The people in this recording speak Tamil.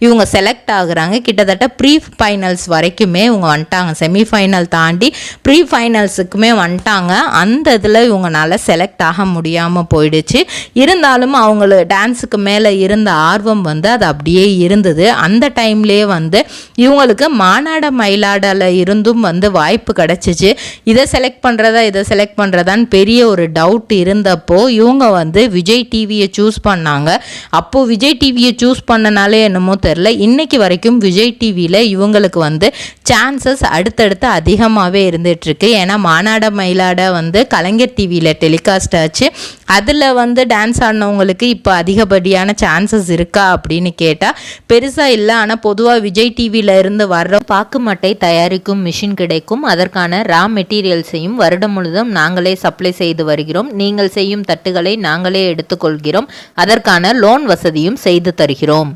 இவங்க செலக்ட் ஆகுறாங்க. கிட்டத்தட்ட ப்ரீ ஃபைனல்ஸ் வரைக்குமே இவங்க வந்துட்டாங்க. செமிஃபைனல் தாண்டி ப்ரீ ஃபைனல்ஸுக்குமே வந்துட்டாங்க. அந்த இதில் இவங்களால செலக்ட் ஆக முடியாமல் போயிடுச்சு. இருந்தாலும் அவங்கள டான்ஸுக்கு மேலே இருந்த ஆர்வம் அது அப்படியே இருந்தது. அந்த டைம்லேயே இவங்களுக்கு மானாட மயிலாடல இருந்தும் வாய்ப்பு கிடச்சிச்சு. இதை செலக்ட் பண்ணுறதான்னு பெரிய ஒரு டவுட் இருந்தப்போ இவங்க விஜய் டிவியை சூஸ் பண்ணாங்க. அப்போது விஜய் டிவியை சூஸ் பண்ணனாலே என்னமோ தெரில, இன்னைக்கு வரைக்கும் விஜய் டிவியில் இவங்களுக்கு சான்சஸ் அடுத்தடுத்து அதிகமாகவே இருந்துகிட்ருக்கு. ஏன்னா மானாட மயிலாட கலைஞர் டிவியில் டெலிகாஸ்ட் ஆச்சு. அதில் டான்ஸ் ஆடினவங்களுக்கு இப்போ அதிகப்படியான சான்சஸ் இருக்கா அப்படின்னு கேட்டால் பெருசாக இல்லை. ஆனால் பொதுவாக விஜய் டிவியில் இருந்து வர்ற பாக்குமட்டை தயாரிக்கும் மிஷின் கிடைக்கும். அதற்கான ரா மெட்டீரியல்ஸையும் வருடம் முழுதும் நாங்களே சப்ளை செய்து வருகிறோம். நீங்கள் செய்யும் தட்டுகளை நாங்களே எடுத்துக்கொள்கிறோம். அதற்கான லோன் வசதியும் செய்து தருகிறோம்.